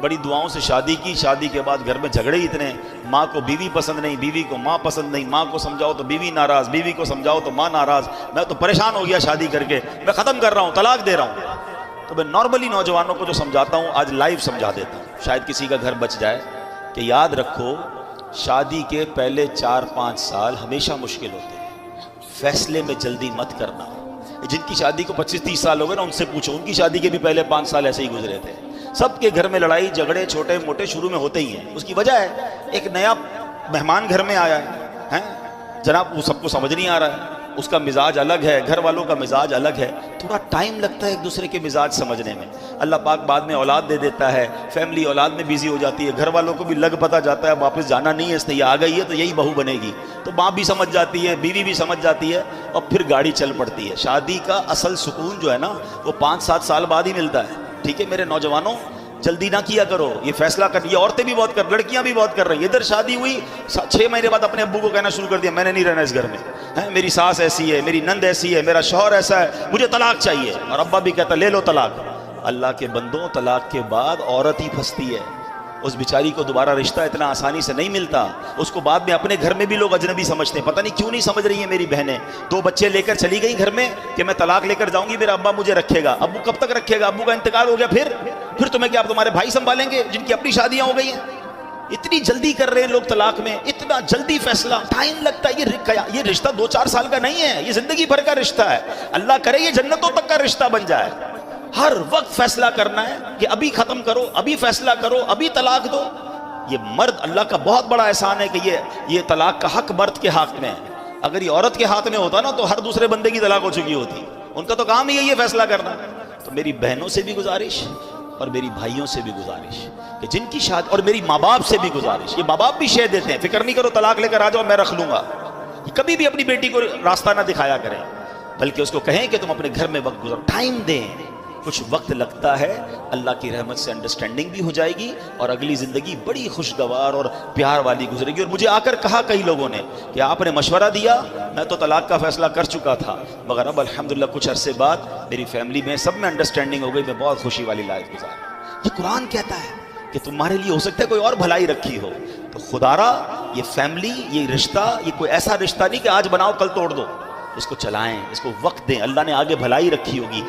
بڑی دعاؤں سے شادی کی، شادی کے بعد گھر میں جھگڑے اتنے، ماں کو بیوی پسند نہیں، بیوی کو ماں پسند نہیں، ماں کو سمجھاؤ تو بیوی ناراض، بیوی کو سمجھاؤ تو ماں ناراض، میں تو پریشان ہو گیا شادی کر کے، میں ختم کر رہا ہوں، طلاق دے رہا ہوں۔ تو میں نارملی نوجوانوں کو جو سمجھاتا ہوں آج لائیو سمجھا دیتا ہوں، شاید کسی کا گھر بچ جائے، کہ یاد رکھو شادی کے پہلے 4-5 سال ہمیشہ مشکل ہوتے ہیں، فیصلے میں جلدی مت کرنا۔ جن کی شادی کو 25-30 سال ہو گئے نا ان سے پوچھو، ان کی شادی کے بھی پہلے 5 سال ایسے ہی گزرے تھے۔ سب کے گھر میں لڑائی جھگڑے چھوٹے موٹے شروع میں ہوتے ہی ہیں، اس کی وجہ ہے ایک نیا مہمان گھر میں آیا ہے، جناب وہ سب کو سمجھ نہیں آ رہا ہے، اس کا مزاج الگ ہے، گھر والوں کا مزاج الگ ہے، تھوڑا ٹائم لگتا ہے ایک دوسرے کے مزاج سمجھنے میں۔ اللہ پاک بعد میں اولاد دے دیتا ہے، فیملی اولاد میں بیزی ہو جاتی ہے، گھر والوں کو بھی لگ پتہ جاتا ہے واپس جانا نہیں ہے، اس نے یہ آ گئی ہے تو یہی بہو بنے گی، تو ماں بھی سمجھ جاتی ہے، بیوی بھی سمجھ جاتی ہے، اور پھر گاڑی چل پڑتی ہے۔ شادی کا اصل سکون جو ہے نا وہ 5-7 سال بعد ہی ملتا ہے، ٹھیک ہے میرے نوجوانوں؟ جلدی نہ کیا کرو، یہ فیصلہ کر، یہ عورتیں بھی بہت کر، لڑکیاں بھی بہت کر رہی ہیں۔ ادھر شادی ہوئی 6 مہینے بعد اپنے ابو کو کہنا شروع کر دیا میں نے نہیں رہنا اس گھر میں، میری ساس ایسی ہے، میری نند ایسی ہے، میرا شوہر ایسا ہے، مجھے طلاق چاہیے، اور ابا بھی کہتا لے لو طلاق۔ اللہ کے بندوں، طلاق کے بعد عورت ہی پھنستی ہے، اس بیچاری کو دوبارہ رشتہ اتنا آسانی سے نہیں ملتا، اس کو بعد میں اپنے گھر میں بھی لوگ اجنبی سمجھتے ہیں۔ پتہ نہیں کیوں نہیں سمجھ رہی ہیں میری بہنیں، 2 بچے لے کر چلی گئی گھر میں کہ میں طلاق لے کر جاؤں گی، میرا ابا مجھے رکھے گا۔ ابو کب تک رکھے گا؟ ابو کا انتقال ہو گیا، پھر تمہیں کیا تمہارے بھائی سنبھالیں گے جن کی اپنی شادیاں ہو گئی ہیں؟ اتنی جلدی کر رہے ہیں لوگ طلاق میں، اتنا جلدی فیصلہ، ٹائم لگتا ہے۔ یہ رشتہ 2-4 سال کا نہیں ہے، یہ زندگی بھر کا رشتہ ہے۔ اللہ کرے یہ جنتوں تک کا رشتہ بن جائے۔ ہر وقت فیصلہ کرنا ہے کہ ابھی ختم کرو، ابھی فیصلہ کرو، ابھی طلاق دو۔ یہ مرد، اللہ کا بہت بڑا احسان ہے کہ یہ طلاق کا حق مرد کے ہاتھ میں ہے۔ اگر یہ عورت کے ہاتھ میں ہوتا نا تو ہر دوسرے بندے کی طلاق ہو چکی ہوتی، ان کا تو کام ہی ہے یہ فیصلہ کرنا۔ تو میری بہنوں سے بھی گزارش اور میری بھائیوں سے بھی گزارش کہ جن کی شادی، اور میری ماں باپ سے بھی گزارش، یہ ماں باپ بھی شے دیتے ہیں، فکر نہیں کرو طلاق لے کر آ جاؤ میں رکھ لوں گا، کبھی بھی اپنی بیٹی کو راستہ نہ دکھایا کریں، بلکہ اس کو کہیں کہ تم اپنے گھر میں وقت گزارو، ٹائم دیں۔ کچھ وقت لگتا ہے، اللہ کی رحمت سے انڈرسٹینڈنگ بھی ہو جائے گی اور اگلی زندگی بڑی خوشگوار اور پیار والی گزرے گی۔ اور مجھے آ کر کہا کئی لوگوں نے کہ آپ نے مشورہ دیا، میں تو طلاق کا فیصلہ کر چکا تھا، مگر اب الحمدللہ کچھ عرصے بعد میری فیملی میں سب میں انڈرسٹینڈنگ ہو گئی، میں بہت خوشی والی لائف گزار۔ یہ قرآن کہتا ہے کہ تمہارے لیے ہو سکتا ہے کوئی اور بھلائی رکھی ہو، تو خدا را یہ فیملی، یہ رشتہ، یہ کوئی ایسا رشتہ نہیں کہ آج بناؤ کل توڑ دو، اس کو چلائیں، اس کو وقت دیں، اللہ نے آگے بھلائی رکھی ہوگی۔